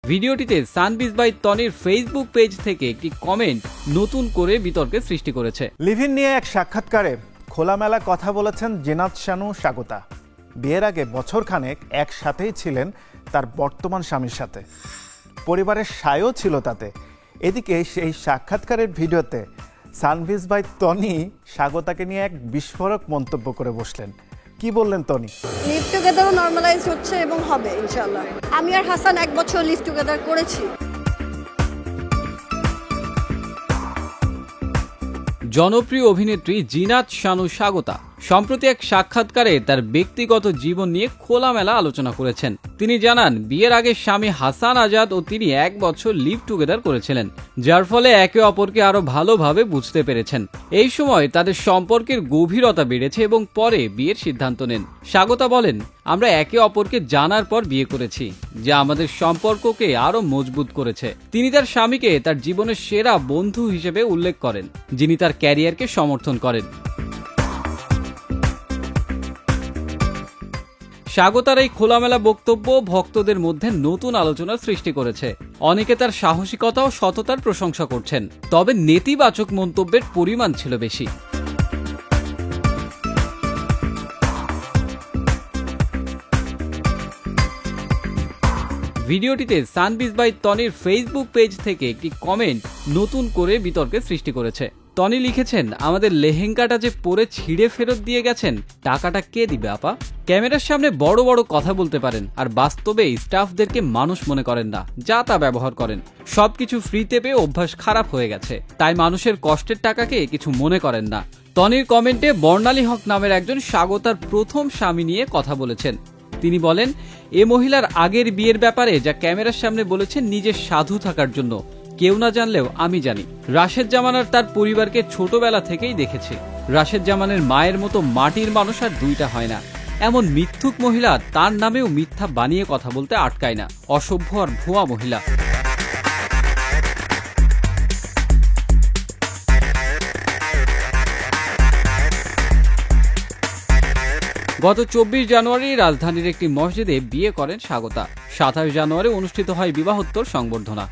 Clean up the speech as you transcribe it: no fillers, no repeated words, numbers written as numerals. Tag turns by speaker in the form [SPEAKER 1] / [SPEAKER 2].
[SPEAKER 1] ভিডিওটিতে সানবিজ by তনির Facebook page থেকে একটি কমেন্ট নতুন করে বিতর্কের সৃষ্টি করেছে।
[SPEAKER 2] লিভ-ইন নিয়ে এক সাক্ষাৎকারে খোলামেলা কথা বলেছেন জিনাত শানু স্বাগতা। বিয়ের আগে বছরখানেক একসাথেই ছিলেন তার বর্তমান স্বামীর সাথে, পরিবারের সায়ও ছিল তাতে। এদিকে সেই সাক্ষাৎকারের ভিডিওতে সানবিজ বাই তনি স্বাগতাকে নিয়ে এক বিস্ফোরক মন্তব্য করে বসলেন। কি বললেন তনি?
[SPEAKER 3] লিভ টুগেদারও নরমালাইজ হচ্ছে এবং হবে ইনশাআল্লাহ। আমি আর হাসান 1 বছর লিভ টুগেদার করেছি।
[SPEAKER 1] জনপ্রিয় অভিনেত্রী জিনাত শানু স্বাগতা সম্প্রতি এক সাক্ষাৎকারে তার ব্যক্তিগত জীবন নিয়ে খোলামেলা আলোচনা করেছেন। তিনি জানান, বিয়ের আগে স্বামী হাসান আজাদ ও তিনি 1 বছর লিভ টুগেদার করেছিলেন, যার ফলে একে অপরকে আরো ভালোভাবে বুঝতে পেরেছেন। এই সময় তাদের সম্পর্কের গভীরতা বেড়েছে এবং পরে বিয়ের সিদ্ধান্ত নেন। স্বাগতা বলেন, আমরা একে অপরকে জানার পর বিয়ে করেছি, যা আমাদের সম্পর্ককে আরো মজবুত করেছে। তিনি তার স্বামীকে তার জীবনের সেরা বন্ধু হিসেবে উল্লেখ করেন, যিনি তার ক্যারিয়ারকে সমর্থন করেন। স্বাগতার এই খোলামেলা বক্তব্য ভক্তদের মধ্যে নতুন আলোচনার সৃষ্টি করেছে। অনেকে তার সাহসিকতা ও সততার প্রশংসা করছেন, তবে নেতিবাচক মন্তব্যের পরিমাণ ছিল বেশি। ভিডিওটিতে সানবিজ বাই তনির ফেসবুক পেজ থেকে একটি কমেন্ট নতুন করে বিতর্কের সৃষ্টি করেছে। তনি লিখেছেন, আমাদের লেহেঙ্গাটা যে পরে ছিঁড়ে ফেরত দিয়ে গেছেন, টাকাটা কে দিবে আপা? ক্যামেরার সামনে বড় বড় কথা বলতে পারেন, আর বাস্তবে স্টাফদেরকে মানুষ মনে করেন না, যা তা ব্যবহার করেন। সবকিছু ফ্রিতে পেয়ে অভ্যাস খারাপ হয়ে গেছে, তাই মানুষের কষ্টের টাকাকে কিছু মনে করেন না। তনির কমেন্টে বর্ণালী হক নামের একজন স্বাগতার প্রথম স্বামী নিয়ে কথা বলেছেন। তিনি বলেন, এ মহিলার আগের বিয়ের ব্যাপারে যা ক্যামেরার সামনে বলেছেন নিজের সাধু থাকার জন্য, কেউ না জানলেও আমি জানি। রাশেদ জামানার তার পরিবারকে ছোটবেলা থেকেই দেখেছি। রাশেদ জামানের মায়ের মতো মাটির মানুষ আর দুইটা হয় না। এমন মিথ্যুক মহিলা তার নামেও মিথ্যা বানিয়ে কথা বলতে আটকায় না। অসভ্য আর ভুয়া মহিলা। গত 24 জানুয়ারি রাজধানীর একটি মসজিদে বিয়ে করেন স্বাগতা। 27 জানুয়ারি অনুষ্ঠিত হয় বিবাহোত্তর সংবর্ধনা।